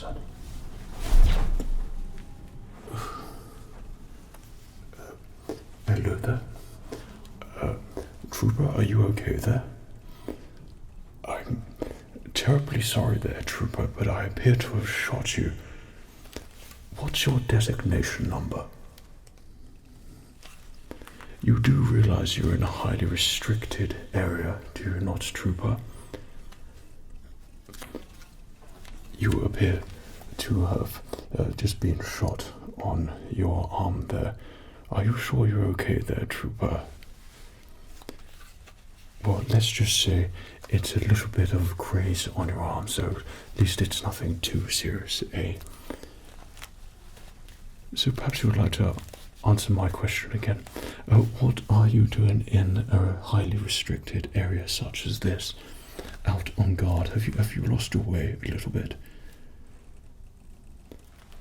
side. Hello there. Trooper, are you okay there? I'm terribly sorry there, Trooper, but I appear to have shot you. What's your designation number? You do realize you're in a highly restricted area, do you not, Trooper? You appear to have just been shot on your arm there. Are you sure you're okay there, Trooper? Well, let's just say it's a little bit of graze on your arm, so at least it's nothing too serious, eh? So perhaps you would like to answer my question again. What are you doing in a highly restricted area such as this? Out on guard? Have you lost your way a little bit?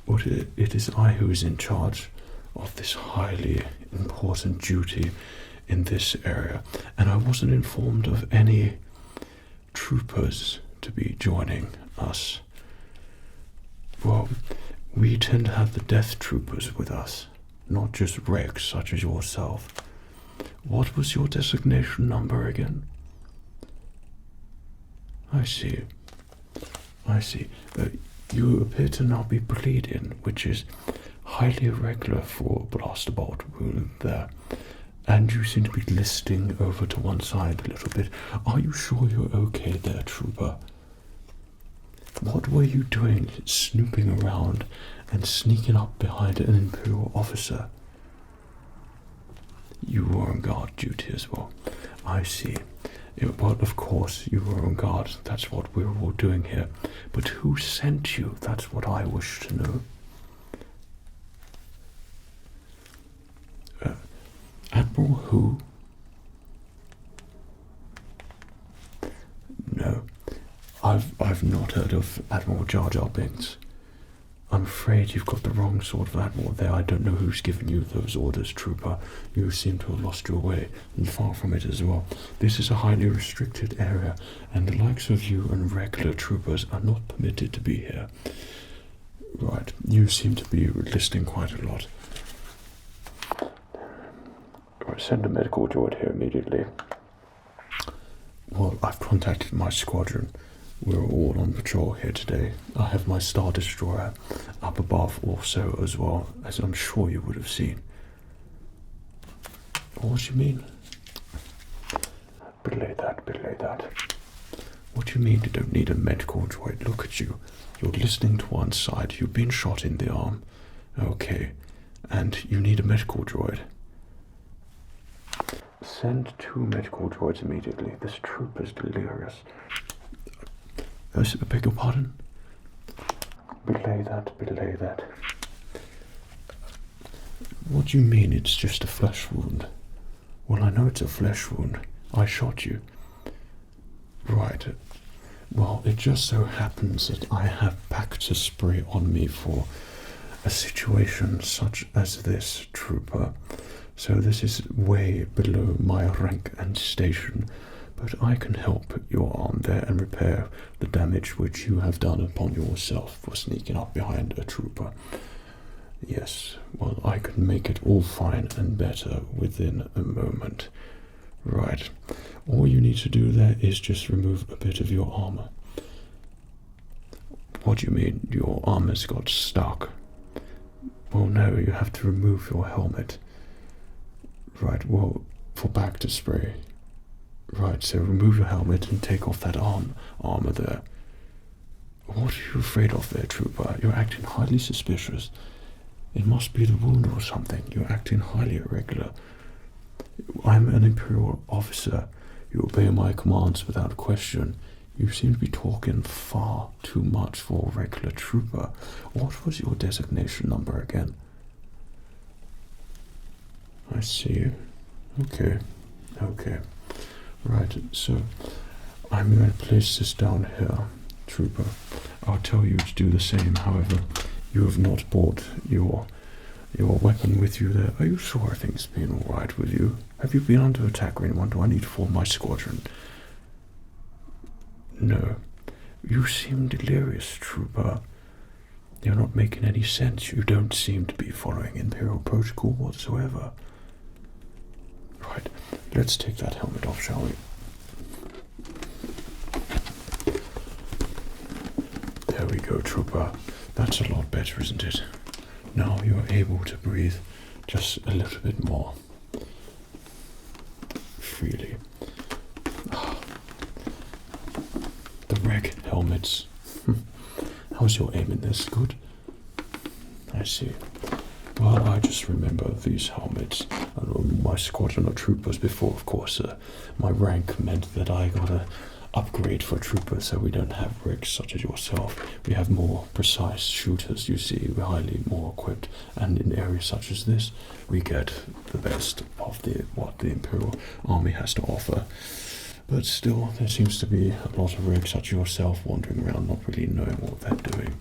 Well, it is I who is in charge of this highly important duty in this area, and I wasn't informed of any troopers to be joining us. Well, we tend to have the death troopers with us, not just wrecks such as yourself. What was your designation number again? I see. You appear to now be bleeding, which is highly irregular for a blaster bolt wound there. And you seem to be listing over to one side a little bit. Are you sure you're okay there, Trooper? What were you doing snooping around and sneaking up behind an Imperial officer? You were on guard duty as well. I see. Well, of course, you were on guard. That's what we're all doing here. But who sent you? That's what I wish to know. Admiral who? No, I've not heard of Admiral Jar Jar Binks. I'm afraid you've got the wrong sort of admiral there. I don't know who's given you those orders, Trooper. You seem to have lost your way, and far from it as well. This is a highly restricted area, and the likes of you and regular troopers are not permitted to be here. Right, you seem to be listening quite a lot. Right, send a medical droid here immediately. Well, I've contacted my squadron. We're all on patrol here today. I have my Star Destroyer up above also as well, as I'm sure you would have seen. What do you mean? Belay that. What do you mean you don't need a medical droid? Look at you. You're listening to one side. You've been shot in the arm. Okay. And you need a medical droid. Send 2 medical droids immediately. This troop is delirious. I beg your pardon? Belay that. What do you mean it's just a flesh wound? Well, I know it's a flesh wound. I shot you. Right. Well, it just so happens that I have Bacta spray on me for a situation such as this, Trooper. So this is way below my rank and station. But I can help your arm there and repair the damage which you have done upon yourself for sneaking up behind a trooper. Yes, well, I can make it all fine and better within a moment. Right. All you need to do there is just remove a bit of your armor. What do you mean, your armor's got stuck? Well, no, you have to remove your helmet. Right, well, for Bacta spray. Right, so remove your helmet and take off that armor there. What are you afraid of there, Trooper? You're acting highly suspicious. It must be the wound or something. You're acting highly irregular. I'm an Imperial officer. You obey my commands without question. You seem to be talking far too much for a regular trooper. What was your designation number again? I see. Okay. Right, so I'm going to place this down here, Trooper. I'll tell you to do the same. However, you have not brought your weapon with you there. Are you sure everything's been all right with you? Have you been under attack or anyone? Do I need to form my squadron? No. You seem delirious, Trooper. You're not making any sense. You don't seem to be following Imperial protocol whatsoever. Right, let's take that helmet off, shall we? There we go, Trooper. That's a lot better, isn't it? Now you're able to breathe just a little bit more freely. The reg helmets. How's your aim in this? Good? I see. Well, I just remember these helmets. My squadron of troopers before, of course, my rank meant that I got a upgrade for troopers, so we don't have rigs such as yourself. We have more precise shooters, you see. We're highly more equipped, and in areas such as this, we get the best of what the Imperial Army has to offer. But still, there seems to be a lot of rigs such as yourself wandering around, not really knowing what they're doing.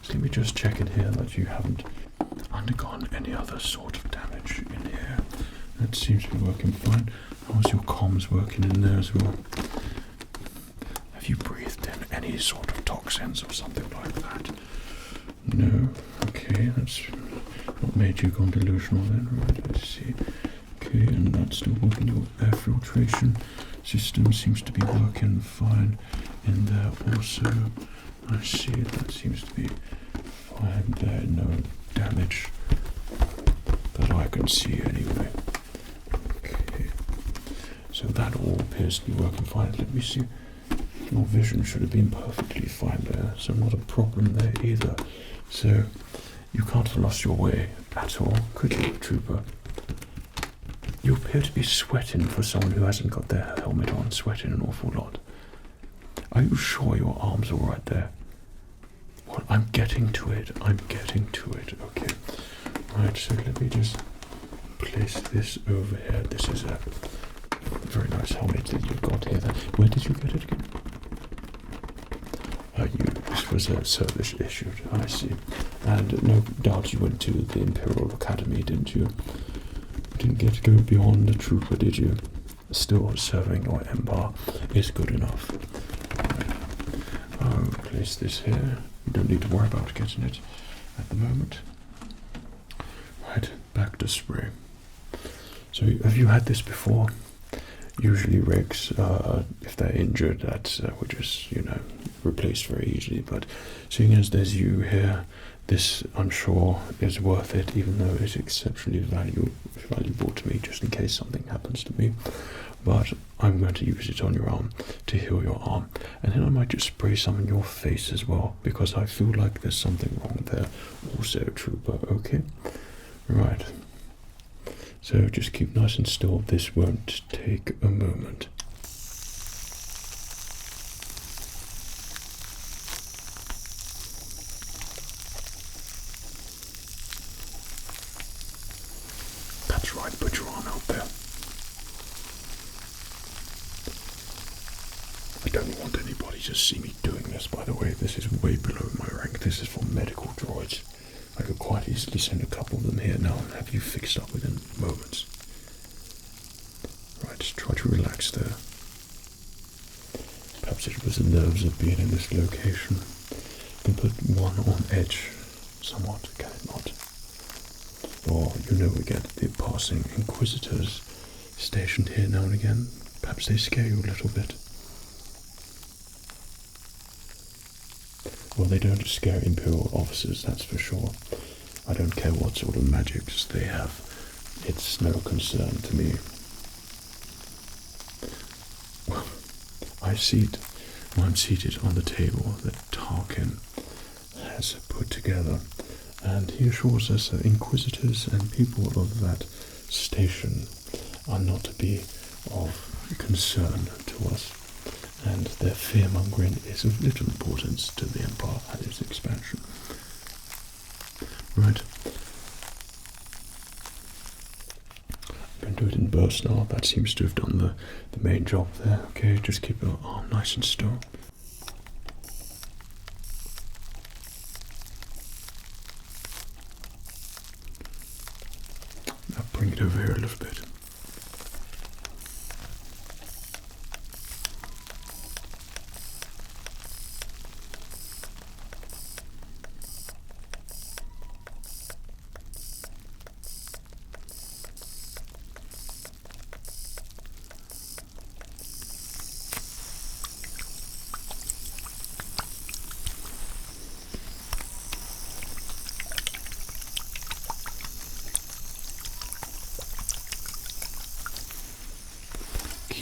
So let me just check in here that you haven't undergone any other sort of damage in here. That seems to be working fine. How's your comms working in there as well? Have you breathed in any sort of toxins or something like that? No? Okay, that's what made you gone delusional then, right? Let's see. Okay, and that's still working. Your air filtration system seems to be working fine in there also. I see, that seems to be fine there. No damage that I can see anyway. Okay, so that all appears to be working fine. Let me see. Your vision should have been perfectly fine there, so not a problem there either. So you can't have lost your way at all, could you, Trooper? You appear to be sweating for someone who hasn't got their helmet on, sweating an awful lot. Are you sure your arm's all right there? Well, I'm getting to it. Okay. Right, so let me just place this over here. This is a very nice helmet that you've got here. Where did you get it again? This was a service issued, I see. And no doubt you went to the Imperial Academy, didn't you? You didn't get to go beyond the trooper, did you? Still serving your empire is good enough. Right. I'll place this here. You don't need to worry about getting it at the moment. Right, back to spray. So have you had this before? Usually rigs, if they're injured, that's would just, replaced very easily. But seeing as there's you here, this I'm sure is worth it, even though it's exceptionally valuable to me, just in case something happens to me. But I'm going to use it on your arm to heal your arm, and then I might just spray some in your face as well, because I feel like there's something wrong there also, Trooper. Okay, right. So just keep nice and still. This won't take a moment. That's right, put your arm out there. I don't want anybody to see me doing this, by the way. This is way below my rank. This is for medical droids. I could quite easily send a couple of them here now and have you fixed up within moments. Right, just try to relax there. Perhaps it was the nerves of being in this location. You can put one on edge somewhat, can it not? Or, we get the passing inquisitors stationed here now and again. Perhaps they scare you a little bit. Well, they don't scare Imperial officers, that's for sure. I don't care what sort of magics they have. It's no concern to me. Well, I'm seated on the table that Tarkin has put together, and he assures us that inquisitors and people of that station are not to be of concern to us. And their fear-mongering is of little importance to the Empire and its expansion. Right. I'm going to do it in bursts now. That seems to have done the main job there. Okay, just keep your arm nice and still. Now bring it over here a little bit.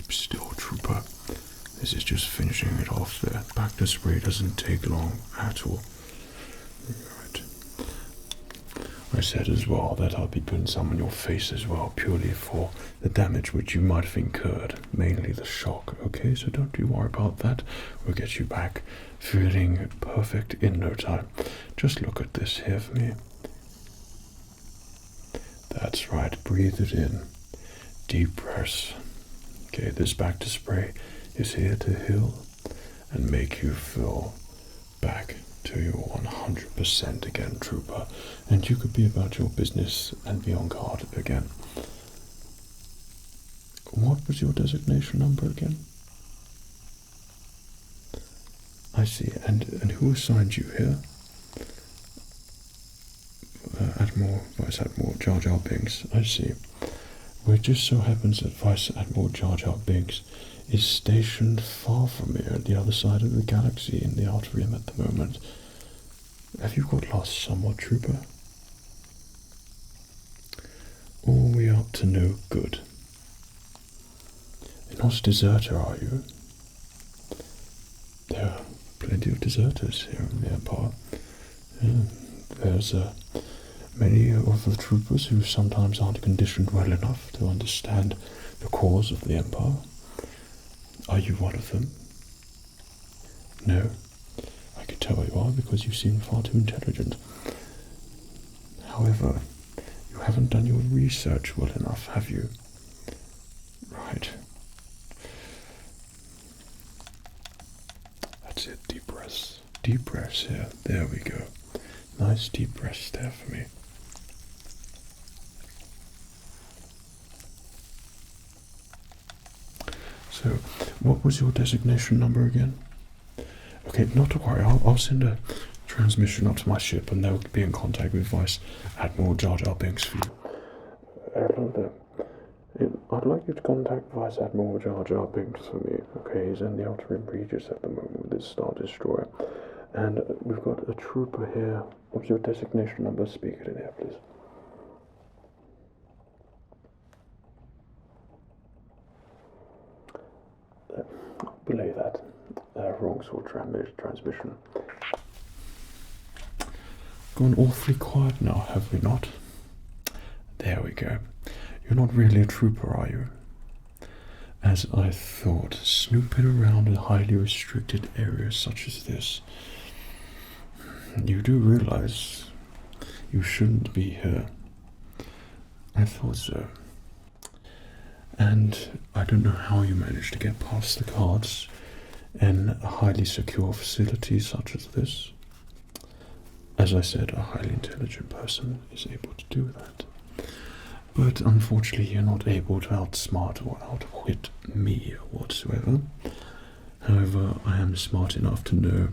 keep still, Trooper. This is just finishing it off there. Back to spray doesn't take long at all. Right. I said as well that I'll be putting some on your face as well, purely for the damage which you might have incurred, mainly the shock, okay? So don't you worry about that. We'll get you back feeling perfect in no time. Just look at this here for me. That's right, breathe it in. Deep breaths. Okay, this back to spray is here to heal and make you feel back to your 100% again, Trooper, and you could be about your business and be on guard again. What was your designation number again? I see, and who assigned you here? Vice Admiral Jar Jar Binks, I see. Well, it just so happens that Vice Admiral Jar Jar Binks is stationed far from here at the other side of the galaxy in the Outer Rim at the moment. Have you got lost somewhat, Trooper? Or are we up to no good? You're not a deserter, are you? There are plenty of deserters here in the Empire. Yeah, there's many of the troopers who sometimes aren't conditioned well enough to understand the cause of the Empire. Are you one of them? No. I could tell you are because you seem far too intelligent. However, you haven't done your research well enough, have you? Right. That's it, deep breaths. Deep breaths here. There we go. Nice deep breaths there for me. So, what was your designation number again? Okay, not to worry, I'll send a transmission up to my ship and they'll be in contact with Vice Admiral Jar Jar Binks for you. Hello there. I'd like you to contact Vice Admiral Jar Jar Binks for me. Okay, he's in the Outer Rim Regis at the moment with his Star Destroyer. And we've got a trooper here. What's your designation number? Speak it in here, please. Belay that. Wrong sort of transmission. Gone awfully quiet now, have we not? There we go. You're not really a trooper, are you? As I thought, snooping around in highly restricted areas such as this. You do realize you shouldn't be here. I thought so. And I don't know how you managed to get past the guards in a highly secure facility such as this. As I said, a highly intelligent person is able to do that. But unfortunately, you're not able to outsmart or outwit me whatsoever. However, I am smart enough to know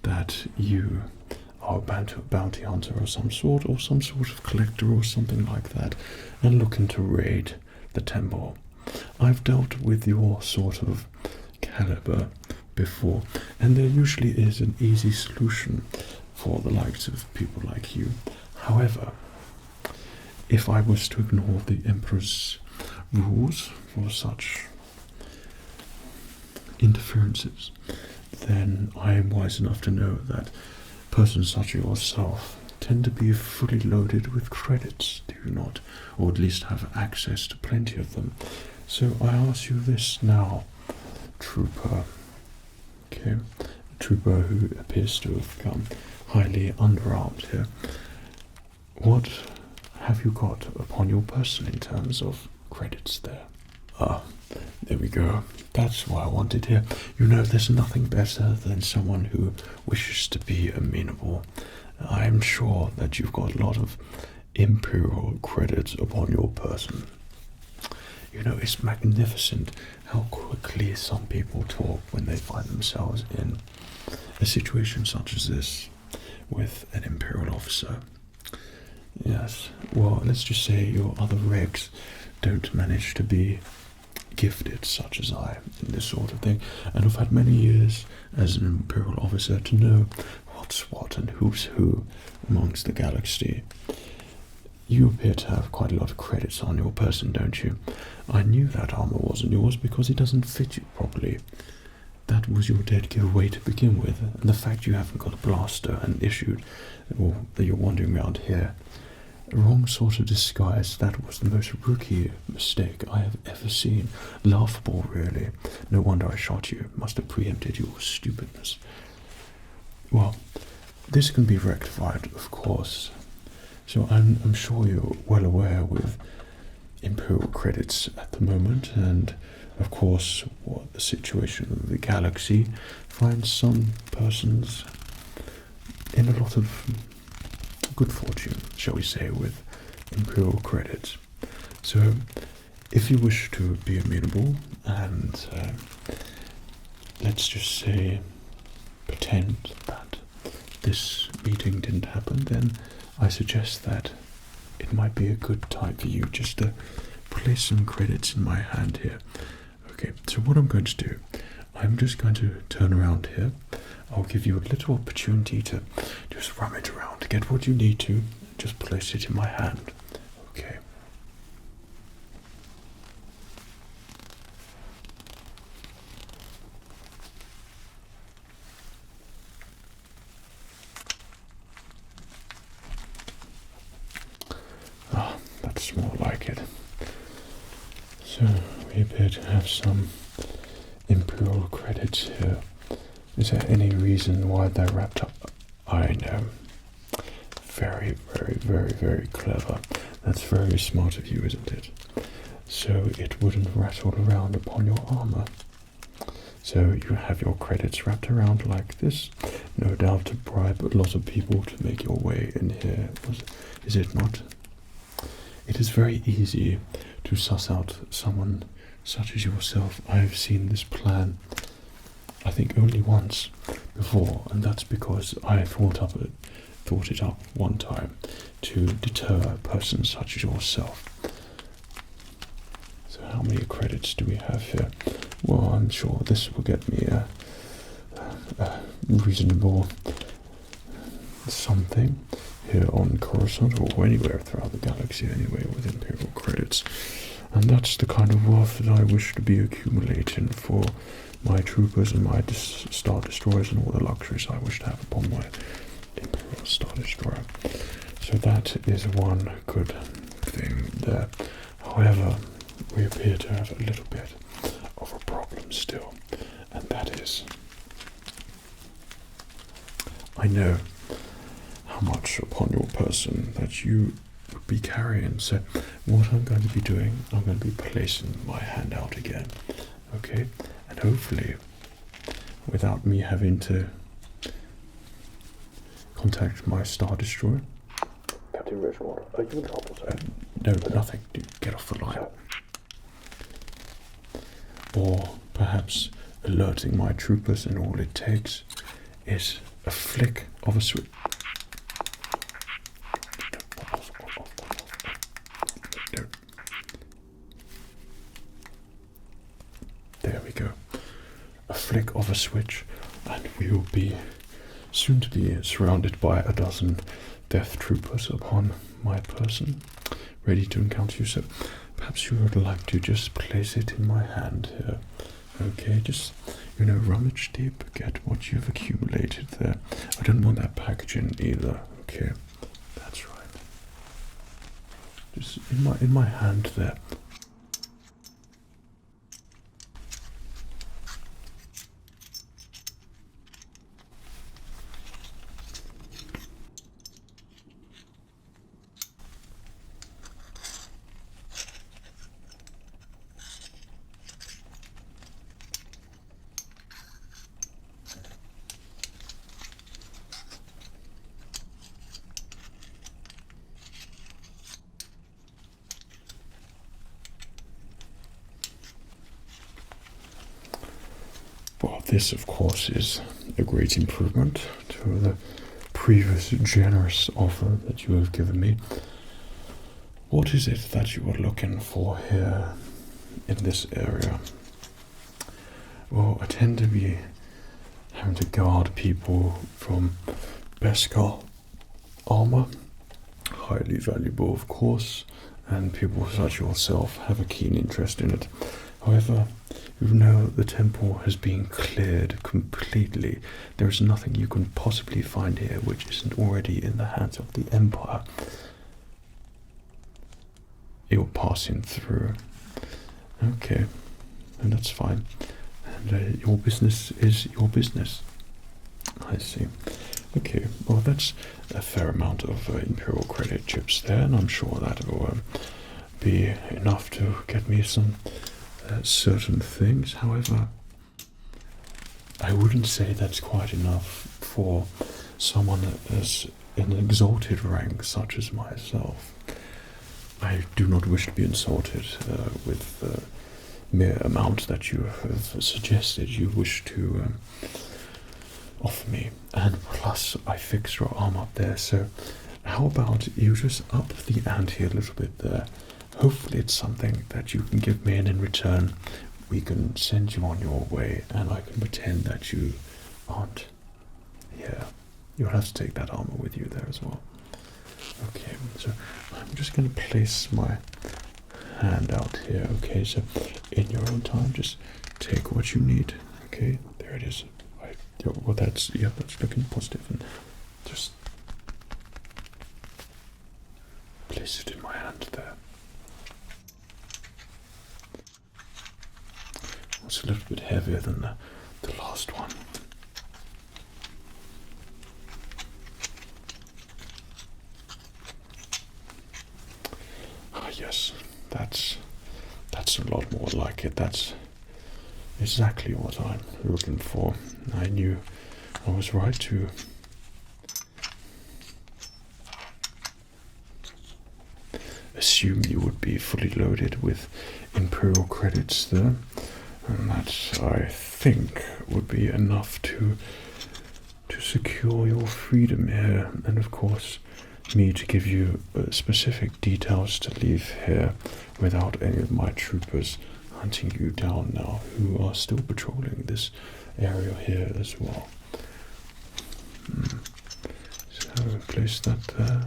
that you are a bounty hunter of some sort, or some sort of collector or something like that, and looking to raid the temple. I've dealt with your sort of caliber before, and there usually is an easy solution for the likes of people like you. However, if I was to ignore the Emperor's rules for such interferences, then I am wise enough to know that persons such as yourself tend to be fully loaded with credits, do you not? Or at least have access to plenty of them. So I ask you this now, trooper. Okay, a trooper who appears to have become highly underarmed here. What have you got upon your person in terms of credits there? Ah, there we go. That's what I wanted here. You know, there's nothing better than someone who wishes to be amenable. I am sure that you've got a lot of Imperial credits upon your person. You know, it's magnificent how quickly some people talk when they find themselves in a situation such as this with an Imperial officer. Yes, well, let's just say your other regs don't manage to be gifted such as I in this sort of thing, and I've had many years as an Imperial officer to know what's what and who's who amongst the galaxy. you appear to have quite a lot of credits on your person, don't you? I knew that armor wasn't yours because it doesn't fit you properly. That was your dead giveaway to begin with, and the fact you haven't got a blaster and issued, or that you're wandering around here, wrong sort of disguise. That was the most rookie mistake I have ever seen. Laughable, really. No wonder I shot you. Must have preempted your stupidness. Well, this can be rectified, of course. So I'm sure you're well aware with Imperial credits at the moment, and of course what the situation of the galaxy finds some persons in a lot of good fortune, shall we say, with Imperial credits. So if you wish to be amenable and let's just say pretend that this meeting didn't happen, then I suggest that it might be a good time for you just to place some credits in my hand here. Okay, so what I'm going to do, I'm just going to turn around here. I'll give you a little opportunity to just rummage around, to get what you need to, just place it in my hand. Okay. Ah, that's more like it. So, we appear to have some Imperial credits here. Is there any reason why they're wrapped up? I know. Very, very, very, very clever. That's very smart of you, isn't it? So it wouldn't rattle around upon your armor. So you have your credits wrapped around like this, no doubt to bribe a lot of people to make your way in here, is it not? It is very easy to suss out someone such as yourself. I have seen this plan, I think, only once before, and that's because I thought it up one time to deter a person such as yourself. So how many credits do we have here? Well, I'm sure this will get me a reasonable something here on Coruscant, or anywhere throughout the galaxy anyway, with Imperial credits. And that's the kind of wealth that I wish to be accumulating for my troopers and my Star Destroyers and all the luxuries I wish to have upon my Imperial Star Destroyer. So that is one good thing there. However, we appear to have a little bit of a problem still, and that is, I know how much upon your person that you would be carrying. So what I'm going to be doing, I'm going to be placing my hand out again, okay? And hopefully, without me having to contact my Star Destroyer. Captain Ridgewater, are you in trouble, sir? No, nothing. Get off the line. Or perhaps alerting my troopers, and all it takes is a flick of a switch. There we go. A flick of a switch, and we will be soon to be surrounded by a dozen death troopers upon my person, ready to encounter you. So perhaps you would like to just place it in my hand here. Okay, just, rummage deep, get what you've accumulated there. I don't want that packaging either. Okay, that's right. Just in my hand there. Well, this, of course, is a great improvement to the previous generous offer that you have given me. What is it that you are looking for here in this area? Well, I tend to be having to guard people from Beskar armor. highly valuable, of course, and people such as yourself have a keen interest in it. However, you know the temple has been cleared completely. There is nothing you can possibly find here which isn't already in the hands of the Empire. You're passing through. Okay, and that's fine. And your business is your business. I see. Okay, well that's a fair amount of Imperial credit chips there, and I'm sure that will be enough to get me some certain things. However, I wouldn't say that's quite enough for someone as in an exalted rank such as myself. I do not wish to be insulted with the mere amount that you have suggested you wish to offer me, and plus I fixed your arm up there, so how about you just up the ante a little bit there. Hopefully it's something that you can give me, and in return we can send you on your way, and I can pretend that you aren't here. You'll have to take that armor with you there as well. Okay, so I'm just going to place my hand out here. Okay, so in your own time, just take what you need. Okay, there it is. Well, that's looking positive, and just place it in my hand there. It's a little bit heavier than the last one. Ah, yes, that's a lot more like it. That's exactly what I'm looking for. I knew I was right to assume you would be fully loaded with Imperial credits there, and that, I think, would be enough to secure your freedom here, and of course me to give you specific details to leave here without any of my troopers hunting you down now, who are still patrolling this area here as well. So place that there,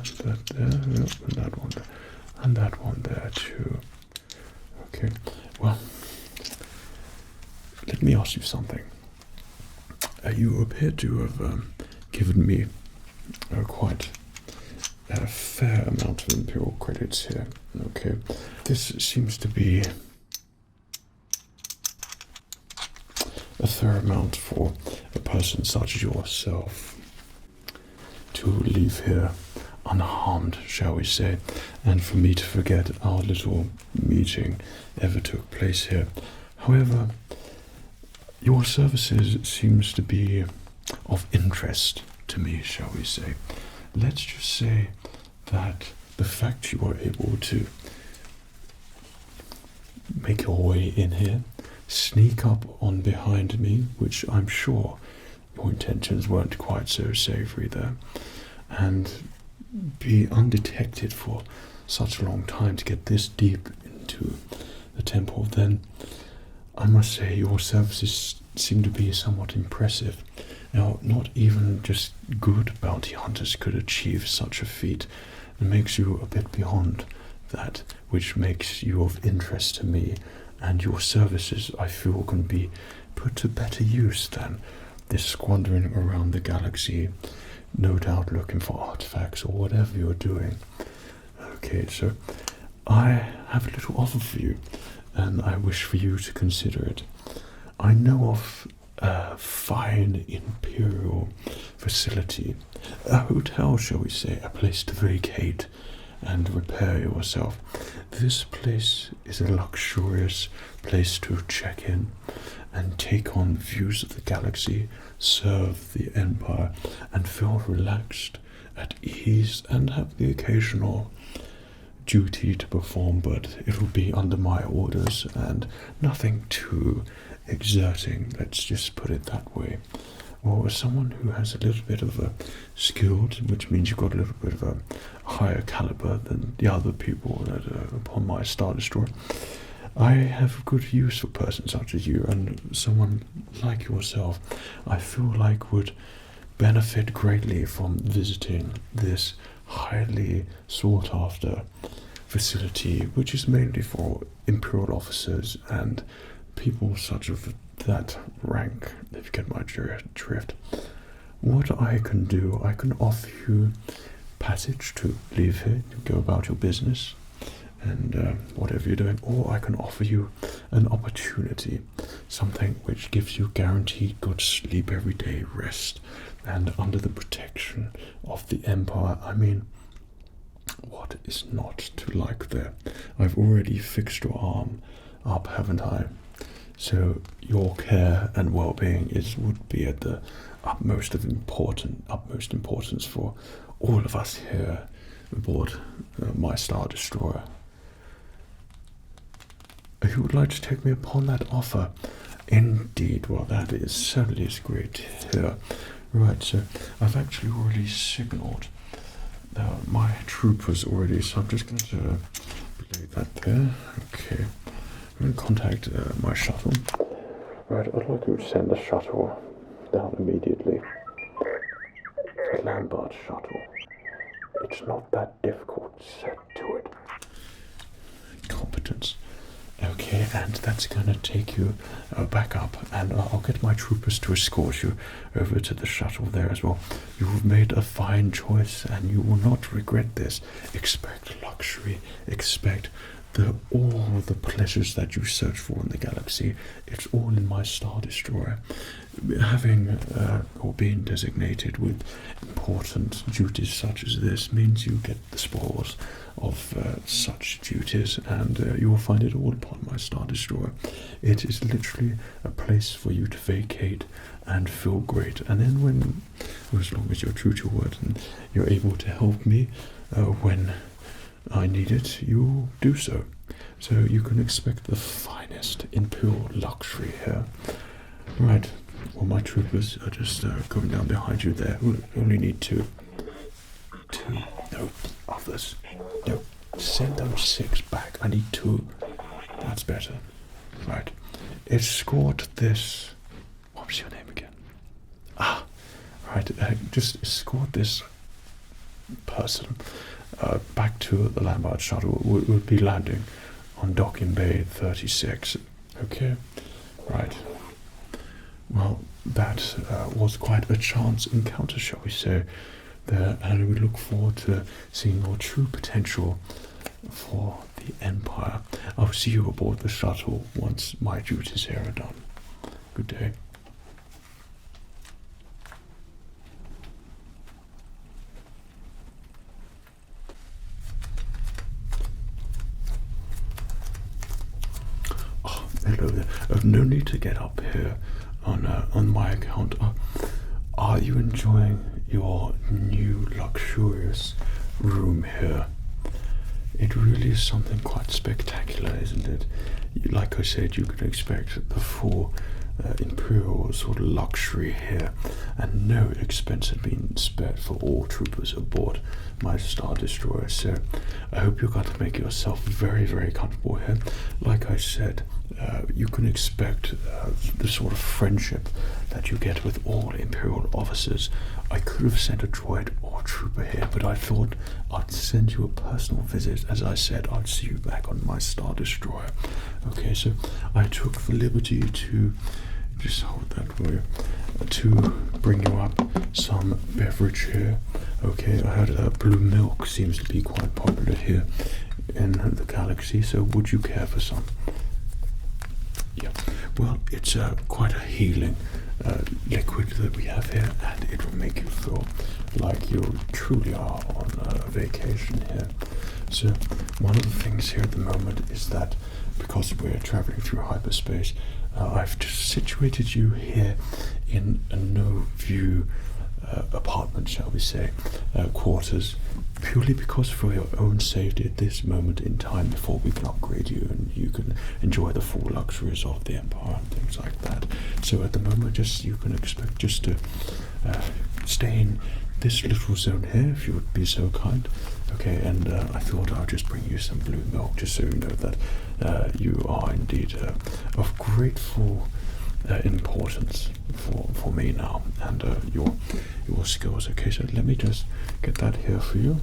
and that one there, and that one there too. Okay, well, let me ask you something. You appear to have given me quite a fair amount of Imperial credits here. Okay, this seems to be a fair amount for a person such as yourself to leave here unharmed, shall we say, and for me to forget our little meeting ever took place here. However, your services seems to be of interest to me, shall we say. Let's just say that the fact you were able to make your way in here, sneak up on behind me, which I'm sure your intentions weren't quite so savory there, and be undetected for such a long time to get this deep into the temple, then I must say your services seem to be somewhat impressive. Now, not even just good bounty hunters could achieve such a feat. It makes you a bit beyond that, which makes you of interest to me, and your services, I feel, can be put to better use than this squandering around the galaxy, no doubt looking for artifacts or whatever you're doing. Okay, so I have a little offer for you, and I wish for you to consider it. I know of a fine Imperial facility, a hotel, shall we say, a place to vacate and repair yourself. This place is a luxurious place to check in and take on views of the galaxy, serve the Empire, and feel relaxed, at ease, and have the occasional duty to perform, but it'll be under my orders and nothing too exerting, let's just put it that way. Or as someone who has a little bit of a skill, which means you've got a little bit of a higher caliber than the other people that are upon my Star Destroyer, I have good use for persons such as you, and someone like yourself I feel like would benefit greatly from visiting this highly sought after facility, which is mainly for Imperial officers and people such of that rank, if you get my drift. What I can do, I can offer you passage to leave here, go about your business, and whatever you're doing, or I can offer you an opportunity, something which gives you guaranteed good sleep every day, rest, and under the protection of the Empire. I mean, what is not to like there? I've already fixed your arm up, haven't I? So your care and well-being would be at the utmost importance for all of us here aboard my Star Destroyer. If you would like to take me upon that offer, indeed, well, that is certainly is great to hear. Right, so I've actually already signalled my troopers already, so I'm just going to play that there. Okay, I'm going to contact my shuttle. Right, I'd like you to send the shuttle down immediately. The Lambert shuttle. It's not that difficult, set to it. Competence. Okay, and that's going to take you back up, and I'll get my troopers to escort you over to the shuttle there as well. You have made a fine choice, and you will not regret this. Expect luxury, expect all the pleasures that you search for in the galaxy. It's all in my Star Destroyer. Having or being designated with important duties such as this means you get the spoils of such duties, and you will find it all upon my Star Destroyer. It is literally a place for you to vacate and feel great, and then when, as long as you're true to your word and you're able to help me when I need it, you'll do so. So you can expect the finest Imperial luxury here. Right, well, my troopers are just going down behind you there. We only need two. No, others. No, send those 6 back. I need 2. That's better. Right, escort this. What was your name again? Right, just escort this person back to the Lambert shuttle. We'll be landing on docking bay 36. Okay, right. Well, that was quite a chance encounter, shall we say, there, and we look forward to seeing your true potential for the Empire. I'll see you aboard the shuttle once my duties here are done. Good day. Hello there. No need to get up here on my account. Are you enjoying your new luxurious room here? It really is something quite spectacular, isn't it? Like I said, you can expect the full Imperial sort of luxury here, and no expense had been spared for all troopers aboard my Star Destroyer. So I hope you got to make yourself very, very comfortable here. Like I said, you can expect the sort of friendship that you get with all Imperial officers. I could have sent a droid or trooper here, but I thought I'd send you a personal visit. As I said, I'd see you back on my Star Destroyer. Okay, so I took the liberty to just hold that way, to bring you up some beverage here. Okay, I heard blue milk seems to be quite popular here in the galaxy, so would you care for some? Yeah, well, it's quite a healing liquid that we have here, and it will make you feel like you truly are on a vacation here. So one of the things here at the moment is that because we're traveling through hyperspace, I've just situated you here in a no-view apartment, shall we say, quarters, purely because for your own safety at this moment in time before we can upgrade you and you can enjoy the full luxuries of the Empire and things like that. So at the moment, you can expect just to stay in this little zone here, if you would be so kind. Okay, and I thought I'll just bring you some blue milk, just so you know that you are indeed of grateful importance for me now, and your skills. Okay, so let me just get that here for you.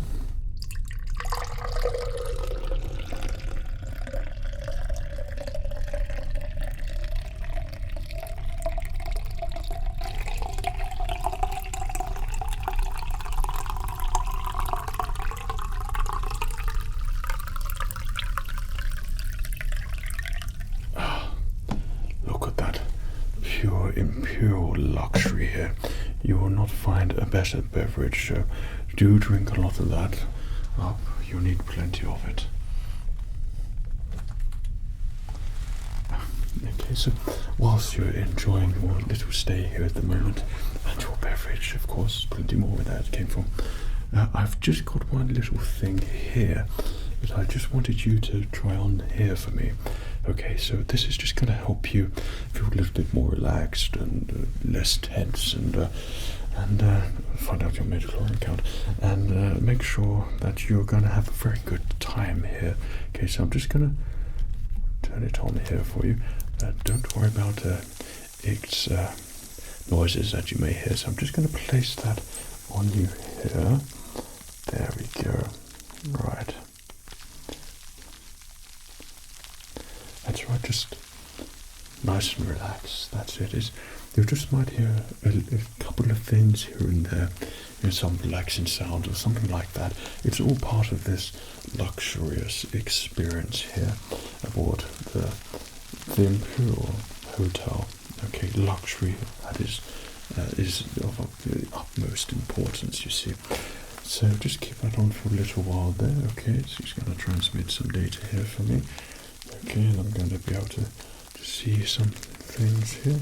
Look at that pure imperial luxury here. You will not find a better beverage, so do drink a lot of that up. You need plenty of it. Okay, so whilst you're enjoying your little stay here at the moment, and your beverage, of course, plenty more where that came from, I've just got one little thing here that I just wanted you to try on here for me. Okay, so this is just going to help you feel a little bit more relaxed and less tense, and find out your midchlorine count, and make sure that you're going to have a very good time here. Okay, so I'm just going to turn it on here for you. Don't worry about its noises that you may hear, so I'm just going to place that on you here. There we go. Right. That's right, just nice and relaxed. That's it. You just might hear a couple of things here and there, some relaxing sound or something like that. It's all part of this luxurious experience here aboard the Imperial Hotel. Okay, luxury, that is of the utmost importance, you see. So just keep that on for a little while there. Okay, so he's going to transmit some data here for me. Okay, and I'm going to be able to see some things here.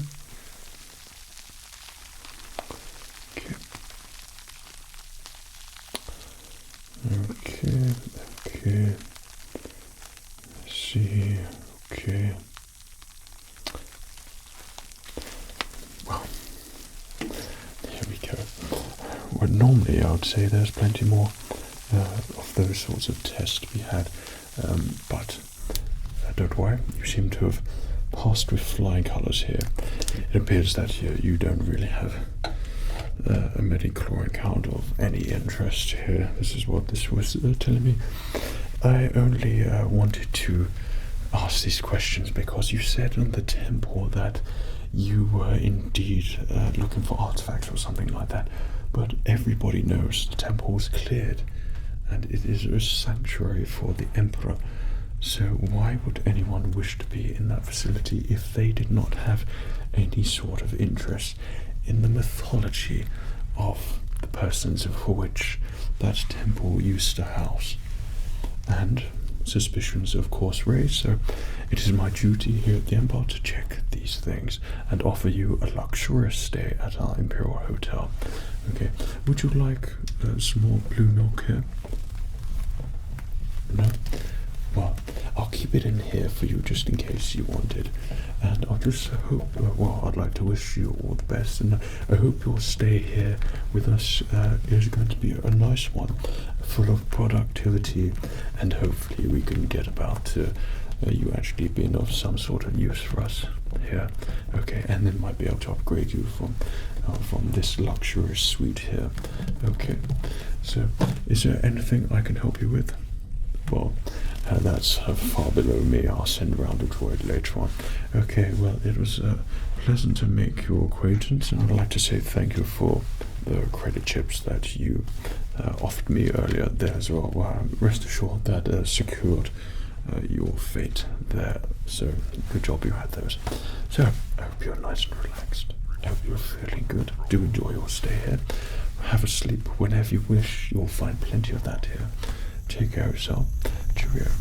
Okay. See, okay. Well, here we go. Well, normally I would say there's plenty more of those sorts of tests to be had, but don't worry, you seem to have passed with flying colours here. It appears that you don't really have a midichlorian count of any interest here. This is what this was telling me. I only wanted to ask these questions because you said on the temple that you were indeed looking for artifacts or something like that, but everybody knows the temple was cleared and it is a sanctuary for the emperor. So why would anyone wish to be in that facility if they did not have any sort of interest in the mythology of the persons for which that temple used to house? And suspicions, of course, raised, so it is my duty here at the Empire to check these things and offer you a luxurious stay at our Imperial Hotel. Okay, would you like some more blue milk here? No? Well, I'll keep it in here for you just in case you want it. And I just hope, I'd like to wish you all the best, and I hope your stay here with us is going to be a nice one, full of productivity, and hopefully we can get about to you actually being of some sort of use for us here. Okay, and then might be able to upgrade you from this luxurious suite here. Okay, so is there anything I can help you with? Well, that's far below me. I'll send around a droid later on. Okay, well, it was pleasant to make your acquaintance, and I'd like to say thank you for the credit chips that you offered me earlier there as well. Well, rest assured that secured your fate there. So, good job you had those. So, I hope you're nice and relaxed. I hope you're feeling good. Do enjoy your stay here. Have a sleep whenever you wish. You'll find plenty of that here. Take care of yourself. Cheerio.